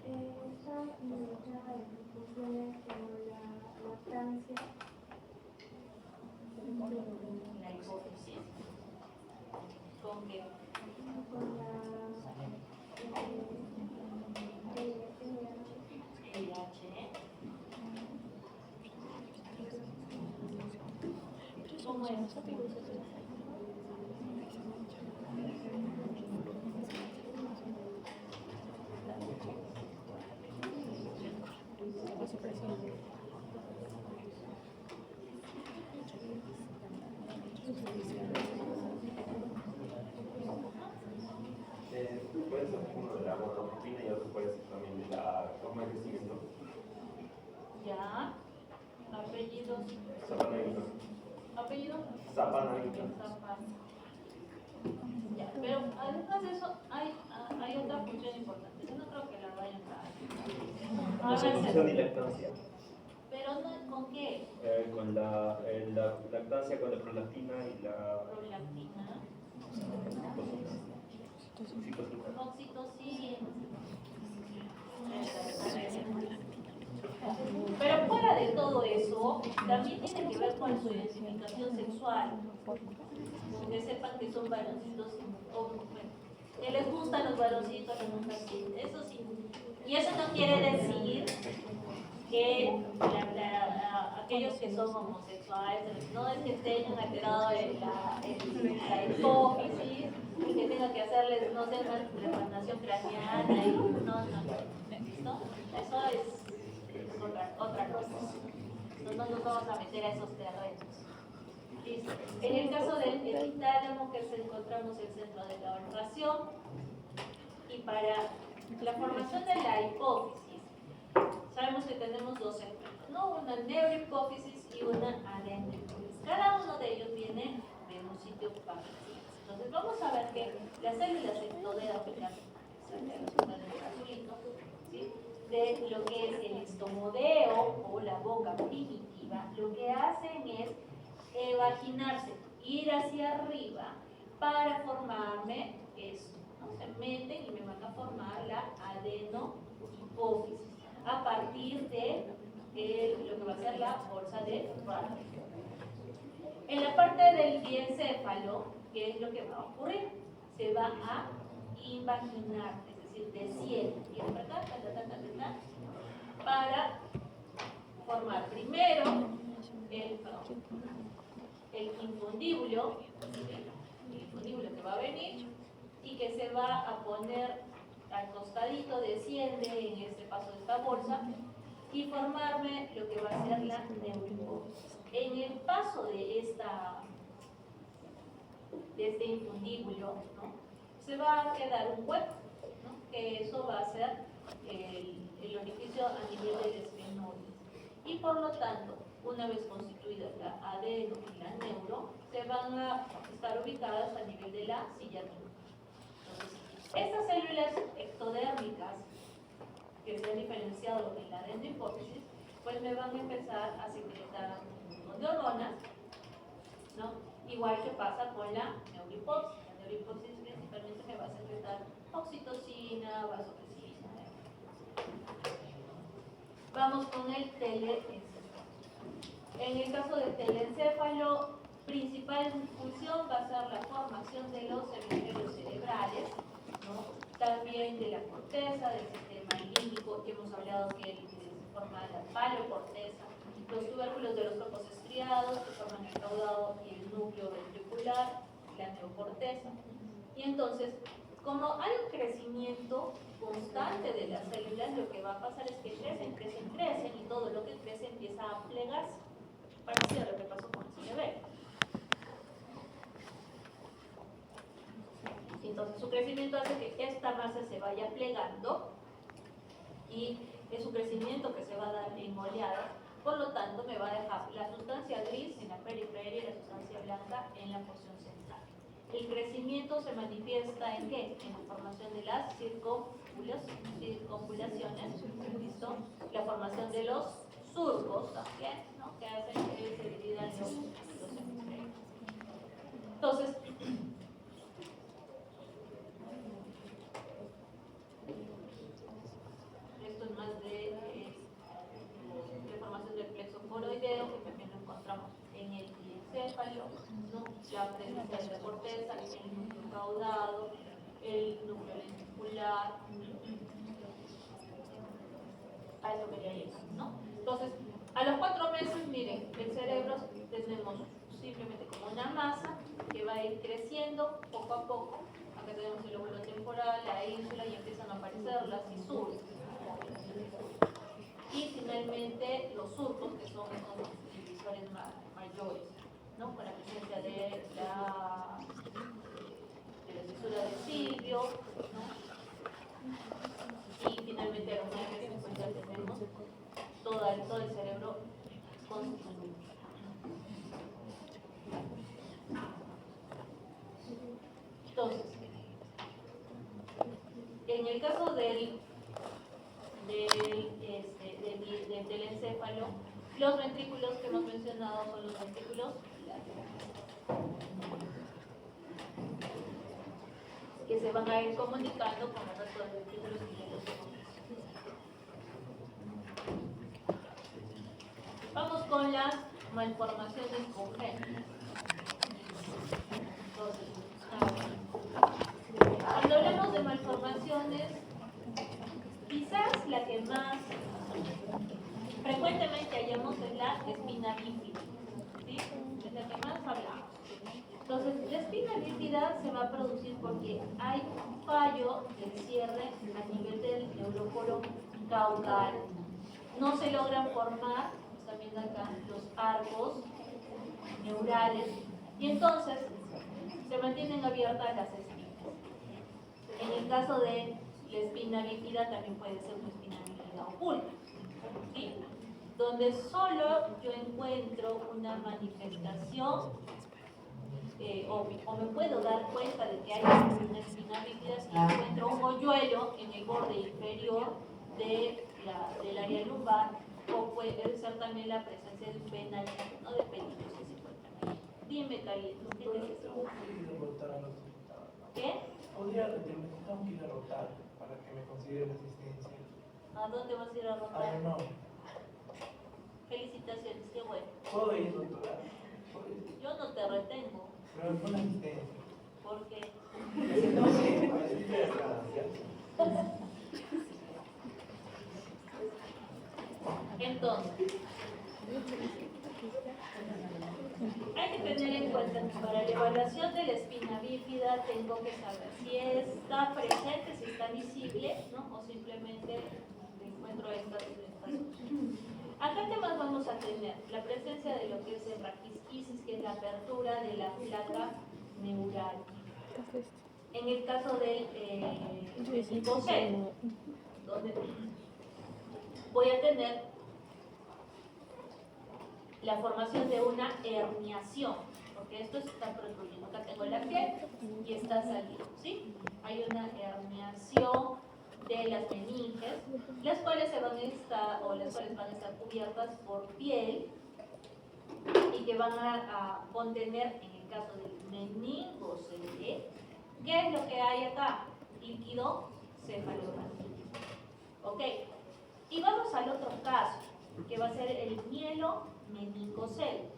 Esta involucra funciones como la lactancia, La hipófisis. ¿Con qué? con la LH. ¿Cómo es? Puede ser uno de la monoproteína y otro puede ser también de la forma de crecimiento. Ya. Apellidos. Sapanavita. ¿Apellido? Sapanavita. Ya, pero además de eso hay otra función importante. Yo no creo que la vayan a Constitución y lactancia. pero no, ¿con qué? Con la lactancia, con la prolactina y la Prolactina, citocina. oxitocina. Pero fuera de todo eso, también tiene que ver con su identificación sexual. Que sepan que son varoncitos, o bueno, que les gustan los varoncitos, las mujercitas, eso sí. Y eso no quiere decir que aquellos que son homosexuales, no es que tengan alterado la hipófisis, y que tengan que hacerles, no sé, una replantación craneana, y no, ¿listo? Eso es otra cosa. No nos vamos a meter a esos terrenos. ¿Listo? En el caso del epitálamo, que encontramos el centro de la olfación, y para la formación de la hipófisis, sabemos que tenemos dos segmentos, ¿no? Una neurohipófisis y una adenohipófisis. Cada uno de ellos viene de un sitio particular. Entonces vamos a ver que las células ectodérmicas, ¿sí? De lo que es el estomodeo o la boca primitiva, lo que hacen es vaginarse, ir hacia arriba para formarme esto, ¿no? Se meten y me van a formar la adenohipófisis a partir de lo que va a ser la bolsa de Rayleigh. En la parte del diencéfalo, ¿qué es lo que va a ocurrir? Se va a invaginar, es decir, desciende, viene para acá, para formar primero el infundíbulo que va a venir y que se va a poner al costadito, desciende en este paso de esta bolsa y formarme lo que va a ser la neurohipófisis. En el paso de este infundíbulo, ¿no? Se va a quedar un hueco, ¿no? Que eso va a ser el orificio a nivel del esfenoides. Y por lo tanto, una vez constituida la adeno y la neuro, se van a estar ubicadas a nivel de la silla neuro. Entonces, estas células ectodérmicas que se ha diferenciado en la dendrohipófisis, pues me van a empezar a secretar un montón de hormonas, ¿no? Igual que pasa con la neurohipófisis. La neurohipófisis principalmente me va a secretar oxitocina, vasopresina. Vamos con el telencéfalo. En el caso del telencéfalo, principal función va a ser la formación de los hemisferios cerebrales, ¿no? También de la corteza, del sistema límbico, que hemos hablado que se forma la paleocorteza, los tubérculos de los topos estriados, que forman el caudado y el núcleo ventricular, la neocorteza. Y entonces, como hay un crecimiento constante de las células, lo que va a pasar es que crecen, y todo lo que crece empieza a plegarse. Parecido a lo que pasó con el cerebro. Entonces, su crecimiento hace que esta masa se vaya plegando y es un crecimiento que se va a dar en oleadas. Por lo tanto, me va a dejar la sustancia gris en la periferia y la sustancia blanca en la porción central. El crecimiento se manifiesta ¿en qué? En la formación de las circunvalaciones, ¿listo? La formación de los surcos también, ¿no? Que hacen que se dividan los hemisferios. Entonces, esto es más de formación del plexo coroideo, que también lo encontramos en el diencéfalo, ¿no? La presencia de la corteza, el núcleo caudado, el núcleo lenticular, a eso quería llegar, ¿no? Entonces, a los 4 meses, miren, el cerebro tenemos simplemente como una masa que va a ir creciendo poco a poco. Acá tenemos el lóbulo temporal, la ínsula, y empiezan a aparecer las fisuras. Y finalmente los surcos, que son los divisores mayores, ¿no? Con la presencia de la fisura de Silvio, ¿no? Y finalmente a los 9 meses pues ya tenemos todo el cerebro constituido. Entonces, en el caso del telencéfalo, los ventrículos que hemos mencionado son los ventrículos que se van a ir comunicando con el resto de ventrículos y los Vamos con las malformaciones congénitas. Entonces, cuando hablamos de malformaciones, quizás la que más frecuentemente hallamos es la espina bífida, ¿sí? Es la que más hablamos. Entonces, la espina bífida se va a producir porque hay un fallo del cierre a nivel del neuróporo caudal. No se logran formar, están viendo acá, los arcos neurales, y entonces se mantienen abiertas las espinas. En el caso de la espina bífida también puede ser una espina bífida oculta, ¿sí? Donde solo yo encuentro una manifestación o me puedo dar cuenta de que hay una espina bífida si encuentro un hoyuelo en el borde inferior del área lumbar, o puede ser también la presencia de un venadito, ¿no? De pelitos que se encuentran ahí. Dime, Carlitos, ¿qué te dice? ¿Qué? Tengo que ir a rotar para que me considere la asistencia. ¿A dónde vas a ir a rotar? Ah, no. Felicitaciones, qué bueno. ¿Puedo ir, doctora? Yo no te retengo. Pero es una asistencia. ¿Por qué? No sé, para decirte las ganancias. Entonces, hay que tener en cuenta que para la evaluación de la espina bífida tengo que saber si está presente, si está visible, ¿no? O simplemente encuentro estas cosas. Acá, ¿qué más vamos a tener? La presencia de lo que es el raquisquisis, que es la apertura de la placa neural. En el caso del psicocel, donde voy a tener la formación de una herniación, porque esto está protrudiendo. Acá tengo la piel y está saliendo, ¿sí? Hay una herniación de las meninges, las cuales van a estar cubiertas por piel y que van a contener, en el caso del meningocele, ¿qué es lo que hay acá? Líquido cefalorraquídeo. ¿Ok? Y vamos al otro caso, que va a ser el mielomeningocele.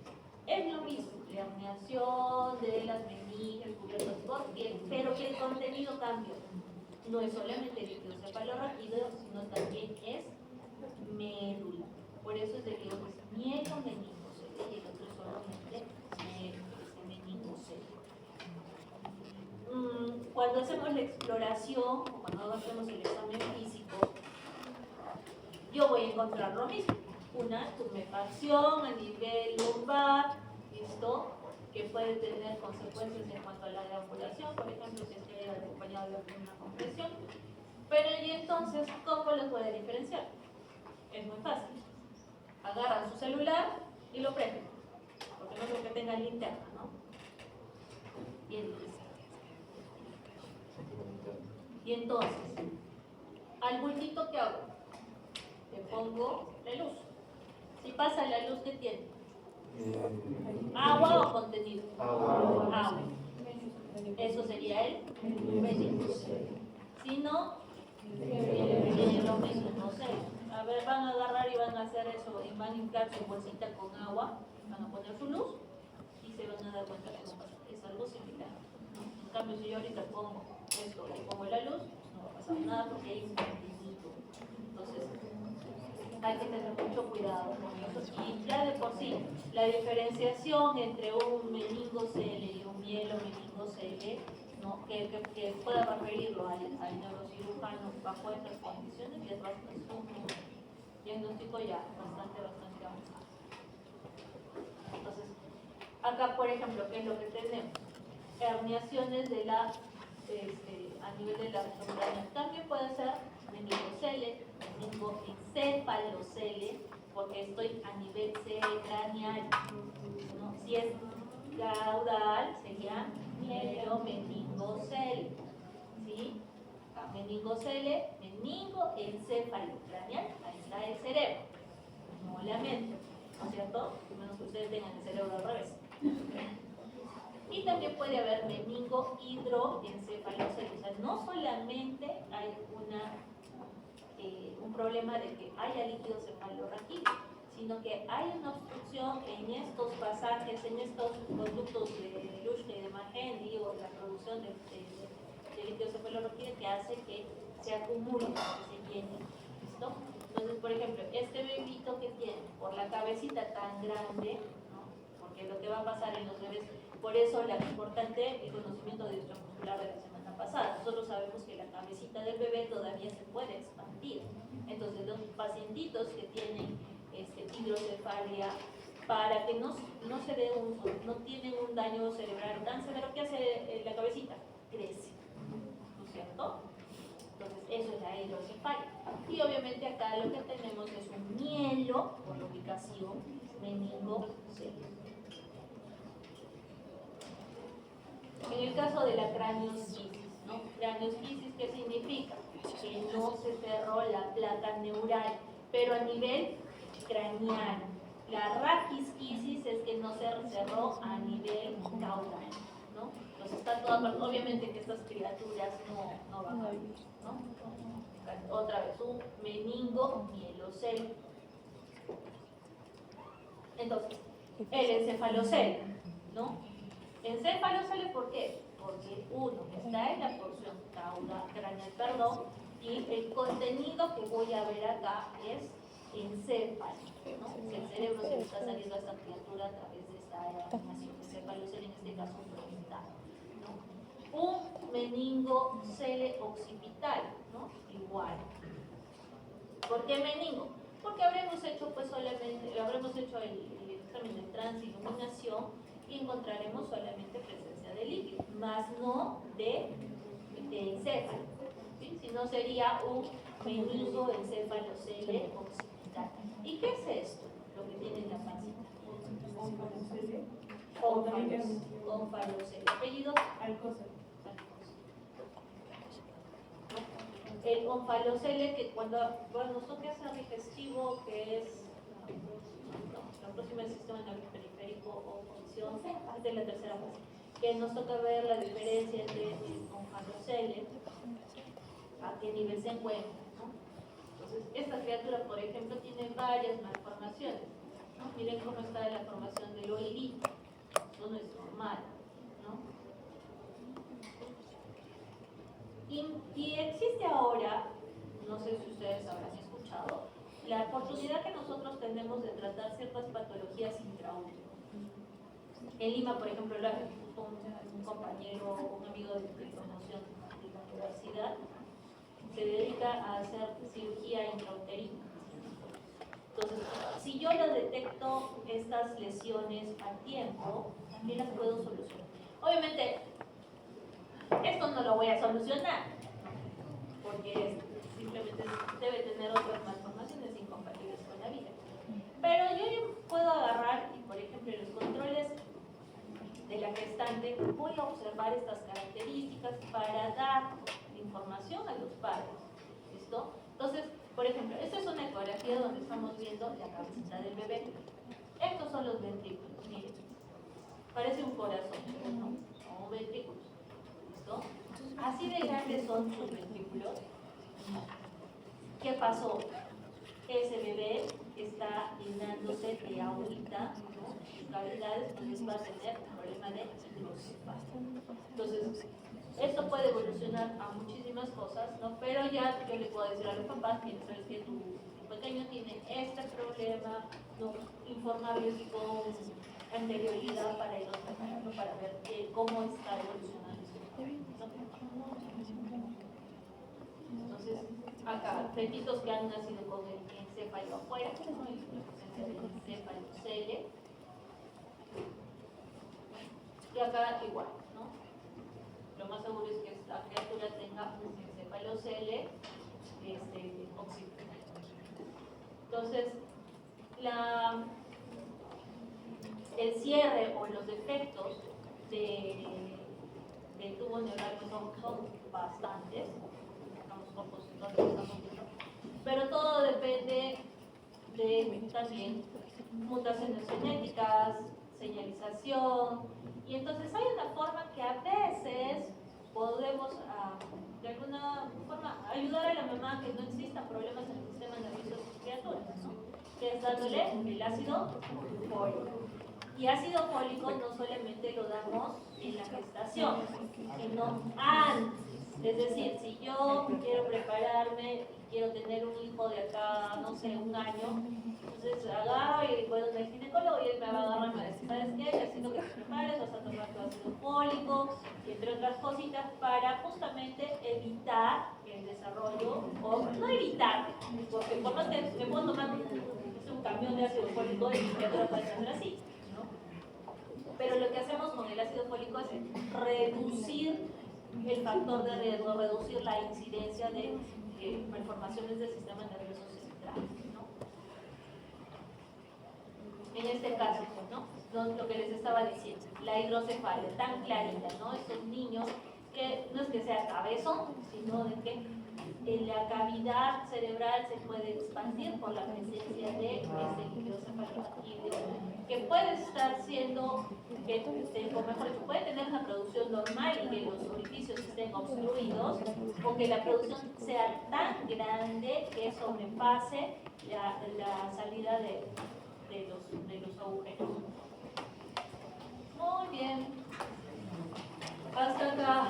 Es lo mismo, la herniación de las meninges cubiertas por piel, pero que el contenido cambia. No es solamente líquido cefalorraquídeo, sino también es médula. Por eso es de que uno es mielomeningocele y el otro es solamente meningocele. Cuando hacemos la exploración, o cuando hacemos el examen físico, yo voy a encontrar lo mismo. Una tumefacción a nivel lumbar, ¿listo? Que puede tener consecuencias en cuanto a la deambulación, por ejemplo, si es que hay acompañado de una compresión. Pero y entonces, ¿cómo los puede diferenciar? Es muy fácil. Agarran su celular y lo prenden, porque no creo que tenga linterna, ¿no? Y entonces, al bultito que hago, le pongo la luz. Si pasa la luz, ¿qué tiene? ¿Agua o contenido? Agua. Eso sería el meningocele. Si no, lo mismo, no sé. A ver, van a agarrar y van a hacer eso, y van a inflar su bolsita con agua, van a poner su luz y se van a dar cuenta que es algo similar. En cambio, si yo ahorita pongo esto y pongo la luz, no va a pasar nada porque hay un contenido. Entonces, hay que tener mucho cuidado con eso. Y ya de por sí, la diferenciación entre un meningocele y un mielomeningocele, ¿no? que pueda referirlo al neurocirujano bajo estas condiciones, y es un diagnóstico ya bastante avanzado. Entonces, acá, por ejemplo, ¿qué es lo que tenemos? Herniaciones de a nivel de la membrana. También puede ser meningocele, meningoencefalocele, porque estoy a nivel craneal, ¿no? Si es caudal, sería mielomeningocele, ¿sí? Meningocele, meningoencéfalo craneal, ahí está el cerebro, no la mente, ¿no es cierto? A menos que ustedes tengan el cerebro al revés. Y también puede haber meningohidroencefalocele, o sea, no solamente hay un problema de que haya líquido cefalorraquídeo, sino que hay una obstrucción en estos pasajes, en estos conductos de Luschke y de Magendie, o la producción de líquido cefalorraquídeo, que hace que se acumule, que se llene. ¿Listo? Entonces, por ejemplo, este bebito que tiene, por la cabecita tan grande, ¿no? Porque lo que va a pasar en los bebés, por eso es importante el conocimiento de extramuscular de la semana pasada. Nosotros sabemos que la cabecita del bebé todavía se puede expandir. Entonces, los pacientitos que tienen hidrocefalia, para que no se dé no tienen un daño cerebral tan severo, ¿qué hace la cabecita? Crece, ¿no es cierto? Entonces, eso es la hidrocefalia. Y obviamente acá lo que tenemos es un mielo, por la ubicación, meningocele. En el caso de la craniosquisis, ¿no? Craniosquisis, ¿qué significa? Que no se cerró la placa neural, pero a nivel craneal. La raquisquisis es que no se cerró a nivel caudal, ¿no? Entonces está toda, obviamente que estas criaturas no van a vivir, ¿no? Otra vez, un meningomielocele. Entonces, el encefalocele, ¿no? Encefalocele, ¿por qué? Porque uno está en la porción craneal, y el contenido que voy a ver acá es encéfalo, ¿no? El cerebro se le está saliendo a esta criatura a través de esta herniación. Encefalocele, en este caso frontal, ¿no? Un meningocele occipital, ¿no? Igual. ¿Por qué meningo? Porque habremos hecho el examen de transiluminación y encontraremos solamente presencia de líquido, más no de encéfalo, ¿sí? Si no sería un meningoencefalocele occipital. ¿Y qué es esto? Lo que tiene en la pancita. Onfalocele. ¿Apellido? Alcocer. el onfalocele, que cuando nosotros hace digestivo, que es la próxima del sistema nervioso periférico o función, es de la tercera fase, que nos toca ver la diferencia entre el onfalocele, a qué nivel se encuentra, ¿no? Entonces, esta criatura, por ejemplo, tiene varias malformaciones, ¿no? Miren cómo está la formación del oídito, eso no es normal, ¿no? Y existe ahora, no sé si ustedes habrán escuchado, la oportunidad que nosotros tenemos de tratar ciertas patologías intraúteros. En Lima, por ejemplo, un compañero, un amigo de promoción de la universidad, se dedica a hacer cirugía intrauterina. Entonces, si yo lo detecto estas lesiones a tiempo, también las puedo solucionar. Obviamente, esto no lo voy a solucionar, porque simplemente debe tener otras malformaciones incompatibles con la vida. Pero yo puedo agarrar, y por ejemplo, en los controles de la gestante, voy a observar estas características para dar información a los padres. ¿Listo? Entonces, por ejemplo, esta es una ecografía donde estamos viendo la cabecita del bebé. Estos son los ventrículos, miren. Parece un corazón, pero no, son ventrículos. ¿Listo? Así de grandes son sus ventrículos. ¿Qué pasó? Ese bebé está llenándose de agüita, ¿no? Sus cavidades, pues va a tener un problema de hidrocefalia. Entonces, esto puede evolucionar a muchísimas cosas, ¿no? Pero ya yo le puedo decir a los papás, mira, sabes que tu pequeño tiene este problema, ¿no? Informarles con anterioridad para irlos preparando para ver cómo está evolucionando este problema, ¿no? Entonces, acá, fetitos que han nacido con el encéfalo afuera, ¿no? Y la presencia del encéfalocele. Y acá igual, ¿no? Lo más seguro es que esta criatura tenga un encéfalocele occipital. Entonces, el cierre o los defectos del tubo neural son bastantes, pero todo depende de también mutaciones genéticas, señalización, y entonces hay una forma que a veces podemos de alguna forma ayudar a la mamá que no existan problemas en el sistema nervioso de sus criaturas, ¿no? Que es dándole el ácido fólico. Y ácido fólico no solamente lo damos en la gestación, sino antes. Es decir, si yo quiero prepararme y quiero tener un hijo de acá, no sé, un año, entonces agarro y voy donde el ginecólogo y él me va a agarrar y me va a decir, ¿sabes qué? Necesito que te prepares, vas a tomar tu ácido fólico, y entre otras cositas, para justamente evitar el desarrollo, o no evitar, porque por más que me puedo tomar un camión de ácido fólico y mi criatura puede ser así, ¿no? Pero lo que hacemos con el ácido fólico es reducir el factor de riesgo, reducir la incidencia de malformaciones del sistema nervioso central, ¿no? En este caso, ¿no? Lo que les estaba diciendo, la hidrocefalia, tan clarita, ¿no? Estos niños que no es que sea cabezón, sino de que en la cavidad cerebral se puede expandir por la presencia de este líquido cefalorraquídeo, que puede estar siendo, o mejor dicho, puede tener una producción normal y que los orificios estén obstruidos, o que la producción sea tan grande que sobrepase la salida de los agujeros. Muy bien. Hasta acá.